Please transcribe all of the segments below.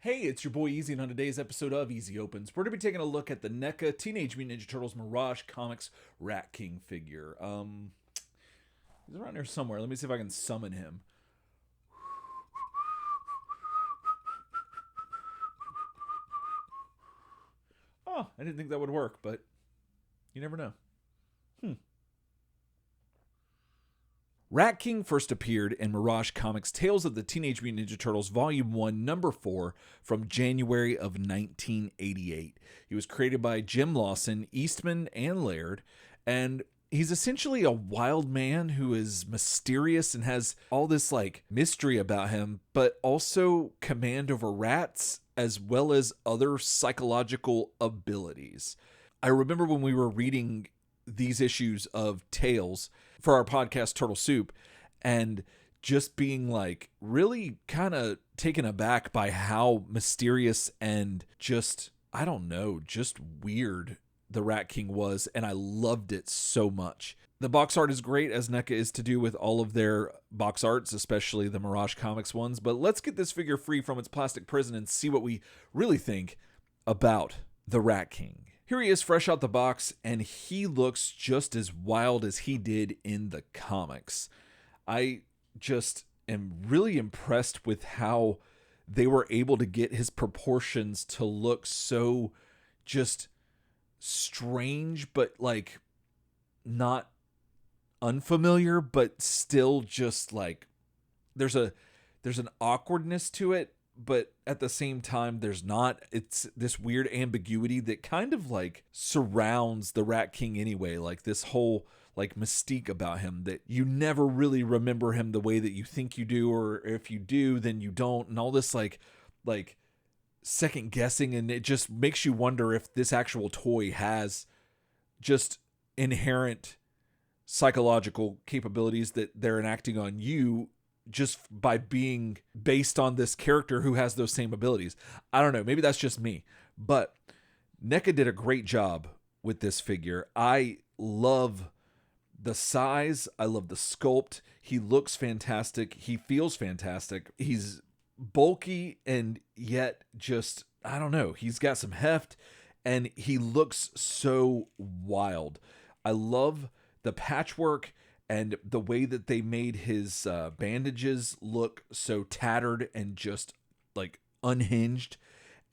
Hey, it's your boy Easy, and on today's episode of Easy Opens, we're going to be taking a look at the NECA Teenage Mutant Ninja Turtles Mirage Comics Ratking figure. He's around here somewhere. Let me see if I can summon him. Oh, I didn't think that would work, but you never know. Ratking first appeared in Mirage Comics' Tales of the Teenage Mutant Ninja Turtles Volume 1, Number 4, from January of 1988. He was created by Jim Lawson, Eastman, and Laird, and he's essentially a wild man who is mysterious and has all this mystery about him, but also command over rats as well as other psychological abilities. I remember when we were reading these issues of Tales for our podcast Turtle Soup, and just being really kind of taken aback by how mysterious and just, I don't know, just weird the Rat King was, and I loved it so much. The box art is great, as NECA is to do with all of their box arts, especially the Mirage Comics ones, but let's get this figure free from its plastic prison and see what we really think about the Rat King. Here he is fresh out the box, and he looks just as wild as he did in the comics. I just am really impressed with how they were able to get his proportions to look so just strange, but not unfamiliar, but still just there's an awkwardness to it, but at the same time there's not. It's this weird ambiguity that kind of surrounds the Rat King anyway, this whole mystique about him, that you never really remember him the way that you think you do, or if you do then you don't, and all this like second guessing, and it just makes you wonder if this actual toy has just inherent psychological capabilities that they're enacting on you just by being based on this character who has those same abilities. I don't know. Maybe that's just me. But NECA did a great job with this figure. I love the size. I love the sculpt. He looks fantastic. He feels fantastic. He's bulky and yet just, I don't know. He's got some heft and he looks so wild. I love the patchwork and the way that they made his bandages look so tattered and just unhinged,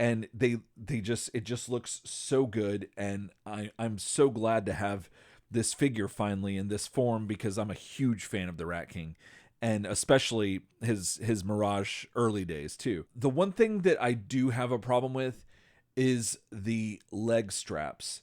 and it just looks so good. And I'm so glad to have this figure finally in this form, because I'm a huge fan of the Rat King, and especially his Mirage early days too. The one thing that I do have a problem with is the leg straps.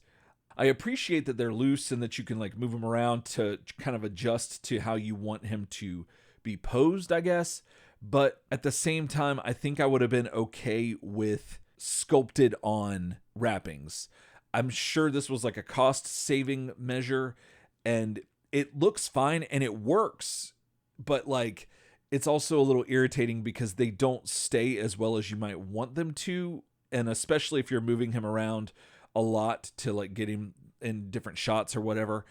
I appreciate that they're loose and that you can move him around to kind of adjust to how you want him to be posed, I guess. But at the same time, I think I would have been okay with sculpted on wrappings. I'm sure this was a cost saving measure, and it looks fine and it works. But it's also a little irritating because they don't stay as well as you might want them to. And especially if you're moving him around a lot to get him in different shots or whatever,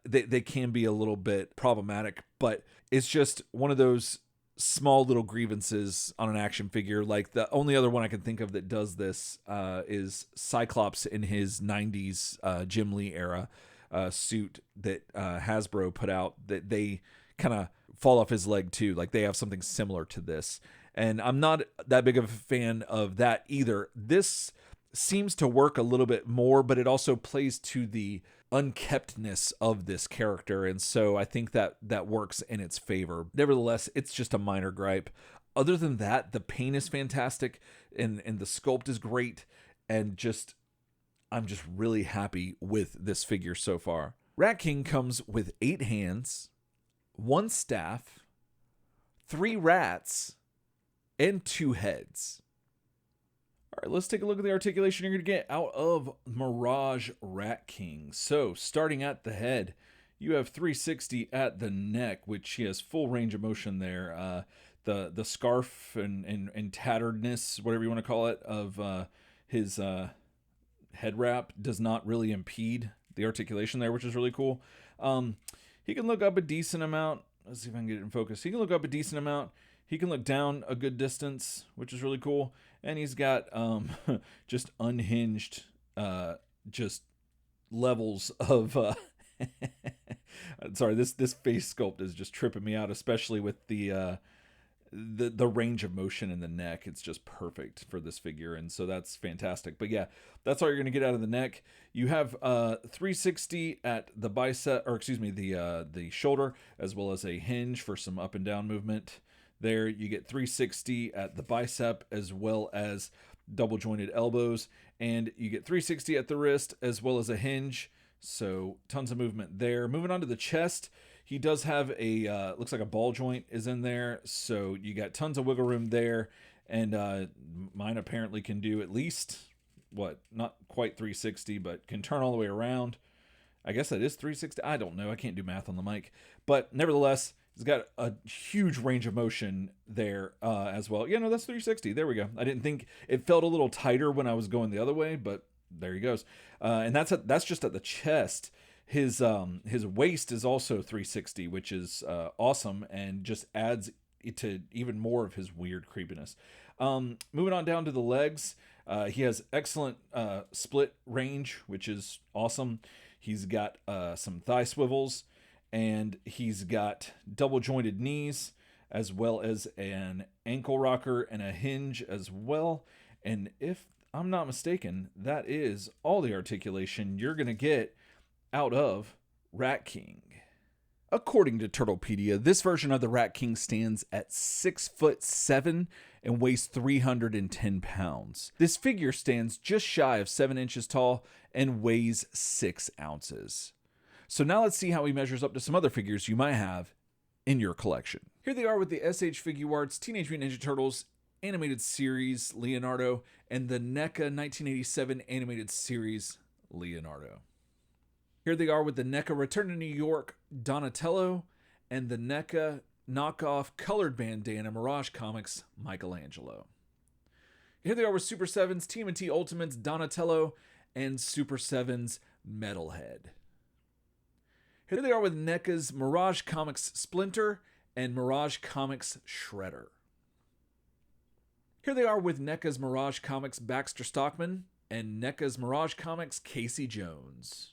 they can be a little bit problematic. But it's just one of those small little grievances on an action figure. The only other one I can think of that does this is Cyclops in his 90s Jim Lee era suit that Hasbro put out, that they kind of fall off his leg too. They have something similar to this, and I'm not that big of a fan of that either. This seems to work a little bit more, but it also plays to the unkeptness of this character, and so I think that works in its favor. Nevertheless, it's just a minor gripe. Other than that, the paint is fantastic, and the sculpt is great, and I'm just really happy with this figure so far. Rat King comes with 8 hands, 1 staff, 3 rats, and 2 heads. All right, let's take a look at the articulation you're going to get out of Mirage Rat King. So, starting at the head, you have 360 at the neck, which he has full range of motion there. The scarf and tatteredness, whatever you want to call it, of his head wrap does not really impede the articulation there, which is really cool. He can look up a decent amount. Let's see if I can get it in focus. He can look up a decent amount. He can look down a good distance, which is really cool. And he's got just unhinged, just levels of. Sorry, this face sculpt is just tripping me out, especially with the range of motion in the neck. It's just perfect for this figure, and so that's fantastic. But yeah, that's all you're going to get out of the neck. You have 360 at the bicep, or excuse me, the shoulder, as well as a hinge for some up and down movement. There you get 360 at the bicep, as well as double jointed elbows, and you get 360 at the wrist, as well as a hinge. So tons of movement there. Moving on to the chest, he does have a, looks like a ball joint is in there. So you got tons of wiggle room there. And mine apparently can do at least, not quite 360, but can turn all the way around. I guess that is 360. I don't know. I can't do math on the mic. But nevertheless, it's got a huge range of motion there as well. Yeah, no, that's 360. There we go. I didn't think it felt a little tighter when I was going the other way, but there he goes. And that's just at the chest. His waist is also 360, which is awesome and just adds to even more of his weird creepiness. Moving on down to the legs, he has excellent split range, which is awesome. He's got some thigh swivels, and he's got double jointed knees, as well as an ankle rocker and a hinge as well. And if I'm not mistaken, that is all the articulation you're going to get out of Ratking. According to Turtlepedia, this version of the Ratking stands at 6'7" and weighs 310 pounds. This figure stands just shy of 7 inches tall and weighs 6 ounces. So now let's see how he measures up to some other figures you might have in your collection. Here they are with the SH Figuarts Teenage Mutant Ninja Turtles Animated Series Leonardo and the NECA 1987 Animated Series Leonardo. Here they are with the NECA Return to New York Donatello and the NECA knockoff colored bandana Mirage Comics Michelangelo. Here they are with Super 7's TMNT Ultimates Donatello and Super 7's Metalhead. Here they are with NECA's Mirage Comics Splinter and Mirage Comics Shredder. Here they are with NECA's Mirage Comics Baxter Stockman and NECA's Mirage Comics Casey Jones.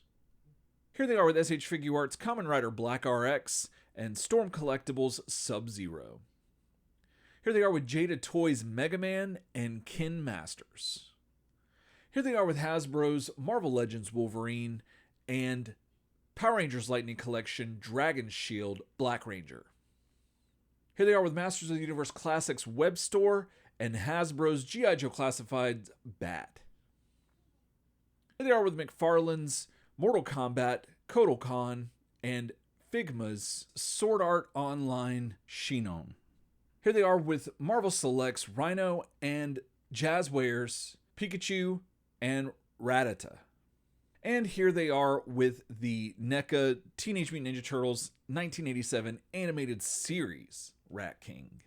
Here they are with SH Figuarts Kamen Rider Black RX and Storm Collectibles Sub-Zero. Here they are with Jada Toys Mega Man and Kin Masters. Here they are with Hasbro's Marvel Legends Wolverine and Power Rangers Lightning Collection Dragon Shield Black Ranger. Here they are with Masters of the Universe Classics Web Store and Hasbro's G.I. Joe Classified Bat. Here they are with McFarlane's Mortal Kombat Kodokan and Figma's Sword Art Online Shinon. Here they are with Marvel Selects Rhino and Jazzwares Pikachu and Rattata. And here they are with the NECA Teenage Mutant Ninja Turtles 1987 Animated Series Ratking.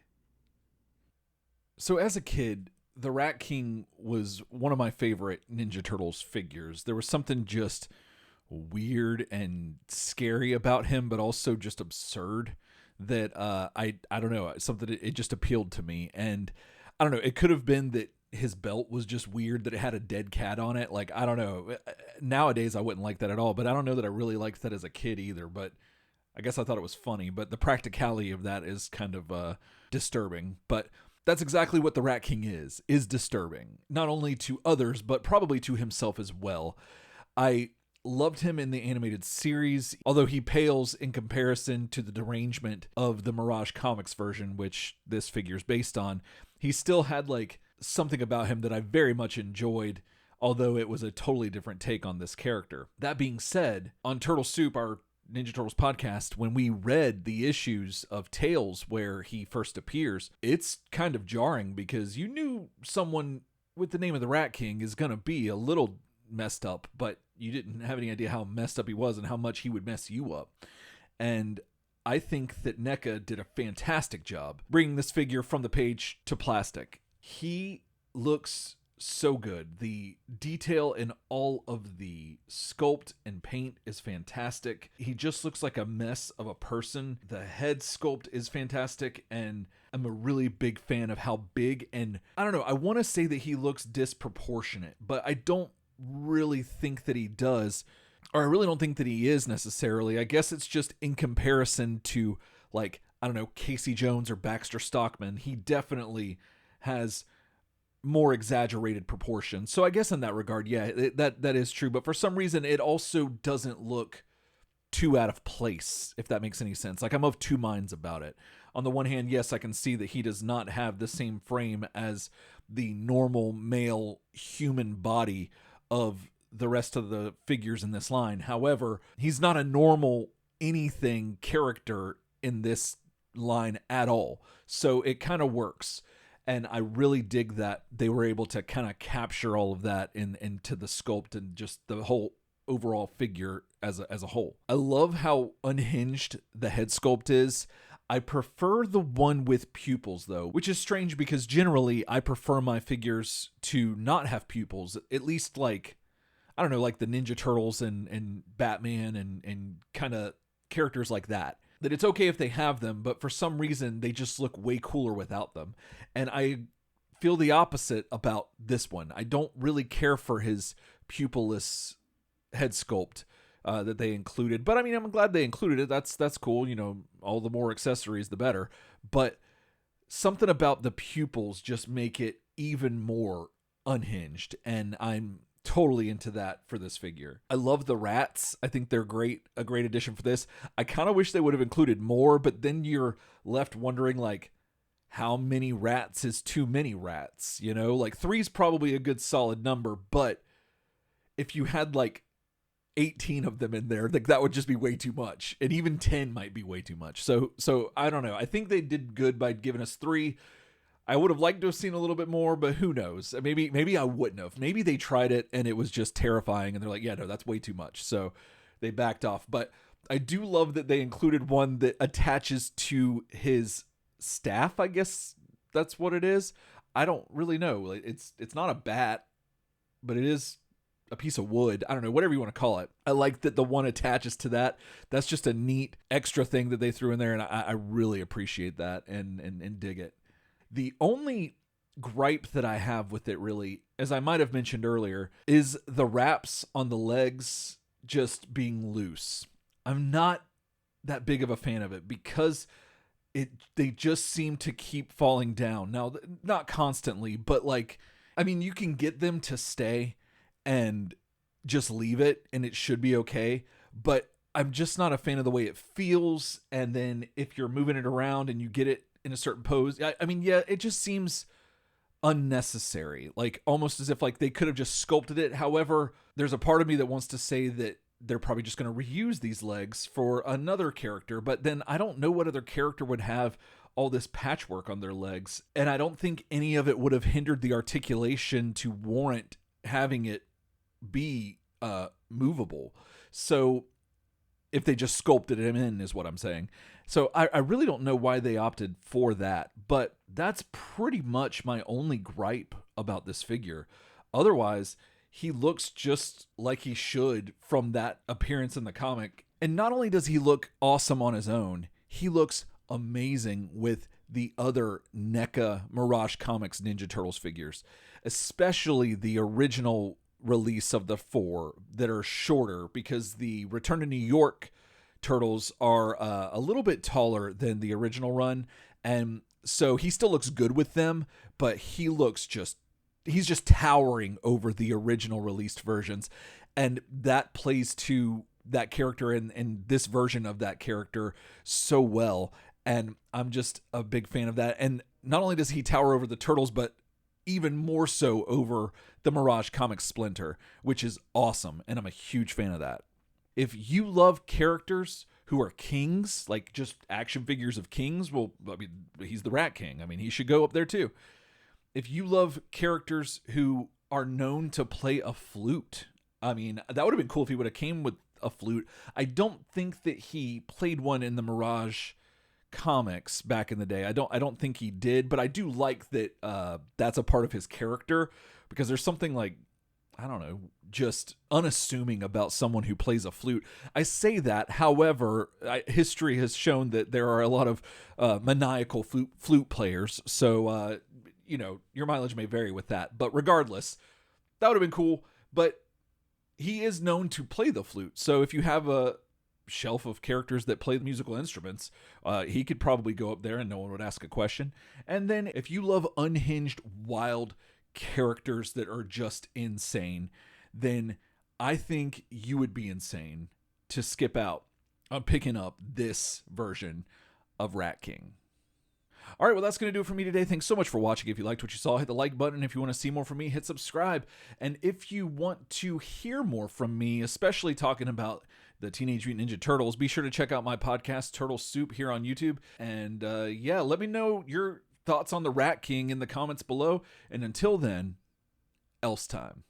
So as a kid, the Ratking was one of my favorite Ninja Turtles figures. There was something just weird and scary about him, but also just absurd that I don't know, something it just appealed to me. And I don't know, it could have been that his belt was just weird, that it had a dead cat on it. Like, I don't know. Nowadays I wouldn't like that at all, but I don't know that I really liked that as a kid either. But I guess I thought it was funny, but the practicality of that is kind of disturbing. But that's exactly what the Ratking is disturbing, not only to others, but probably to himself as well. I loved him in the animated series, although he pales in comparison to the derangement of the Mirage Comics version, which this figure is based on. He still had like something about him that I very much enjoyed, although it was a totally different take on this character. That being said, on Turtle Soup, our Ninja Turtles podcast, when we read the issues of Tales where he first appears, it's kind of jarring because you knew someone with the name of the Ratking is going to be a little messed up, but you didn't have any idea how messed up he was and how much he would mess you up. And I think that NECA did a fantastic job bringing this figure from the page to plastic. He looks so good. The detail in all of the sculpt and paint is fantastic. He just looks like a mess of a person. The head sculpt is fantastic, and I'm a really big fan of how big, and I don't know, I want to say that he looks disproportionate, but I don't really think that he does, or I really don't think that he is necessarily. I guess it's just in comparison to, like, I don't know, Casey Jones or Baxter Stockman. He definitely has more exaggerated proportions. So I guess in that regard, yeah, that is true. But for some reason, it also doesn't look too out of place, if that makes any sense. Like, I'm of two minds about it. On the one hand, yes, I can see that he does not have the same frame as the normal male human body of the rest of the figures in this line. However, he's not a normal anything character in this line at all. So it kind of works. And I really dig that they were able to kind of capture all of that into the sculpt and just the whole overall figure as a whole. I love how unhinged the head sculpt is. I prefer the one with pupils, though, which is strange because generally I prefer my figures to not have pupils, at least, like, I don't know, like the Ninja Turtles and Batman and kind of characters like that. That it's okay if they have them, but for some reason they just look way cooler without them. And I feel the opposite about this one. I don't really care for his pupilless head sculpt that they included. But I mean, I'm glad they included it. That's cool. You know, all the more accessories, the better. But something about the pupils just make it even more unhinged. And I'm totally into that for this figure. I love the rats. I think they're great, a great addition for this. I kind of wish they would have included more, but then you're left wondering, like, how many rats is too many rats? You know, like 3 is probably a good solid number, but if you had like 18 of them in there, like that would just be way too much. And even 10 might be way too much. So I don't know. I think they did good by giving us 3. I would have liked to have seen a little bit more, but who knows? Maybe I wouldn't have. Maybe they tried it and it was just terrifying and they're like, yeah, no, that's way too much. So they backed off. But I do love that they included one that attaches to his staff. I guess that's what it is. I don't really know. It's not a bat, but it is a piece of wood. I don't know, whatever you want to call it. I like that the one attaches to that. That's just a neat extra thing that they threw in there, and I really appreciate that and dig it. The only gripe that I have with it, really, as I might have mentioned earlier, is the wraps on the legs just being loose. I'm not that big of a fan of it because they just seem to keep falling down. Now, not constantly, but like, I mean, you can get them to stay and just leave it and it should be okay, but I'm just not a fan of the way it feels. And then if you're moving it around and you get it in a certain pose, I mean, yeah, it just seems unnecessary, like almost as if like they could have just sculpted it. However, there's a part of me that wants to say that they're probably just going to reuse these legs for another character, but then I don't know what other character would have all this patchwork on their legs, and I don't think any of it would have hindered the articulation to warrant having it be movable. So if they just sculpted him in is what I'm saying. So I really don't know why they opted for that, but that's pretty much my only gripe about this figure. Otherwise, he looks just like he should from that appearance in the comic. And not only does he look awesome on his own, he looks amazing with the other NECA Mirage Comics Ninja Turtles figures, especially the original release of the 4 that are shorter, because the Return to New York Turtles are a little bit taller than the original run, and so he still looks good with them, but he's just towering over the original released versions, and that plays to that character and this version of that character so well, and I'm just a big fan of that. And not only does he tower over the Turtles, but even more so over the Mirage Comics Splinter, which is awesome, and I'm a huge fan of that. If you love characters who are kings, like just action figures of kings, well, I mean, he's the Rat King. I mean, he should go up there too. If you love characters who are known to play a flute, I mean, that would have been cool if he would have came with a flute. I don't think that he played one in the Mirage comics back in the day. I don't think he did, but I do like that that's a part of his character, because there's something like, I don't know, just unassuming about someone who plays a flute. I say that, however, history has shown that there are a lot of maniacal flute players. So, your mileage may vary with that. But regardless, that would have been cool. But he is known to play the flute. So if you have a shelf of characters that play the musical instruments, he could probably go up there and no one would ask a question. And then if you love unhinged, wild characters that are just insane, then I think you would be insane to skip out on picking up this version of Ratking. All right, well, that's going to do it for me today. Thanks so much for watching. If you liked what you saw, hit the like button. If you want to see more from me, hit subscribe. And if you want to hear more from me, especially talking about the Teenage Mutant Ninja Turtles, be sure to check out my podcast, Turtle Soup, here on YouTube. And let me know your thoughts on the Rat King in the comments below. And until then, else time.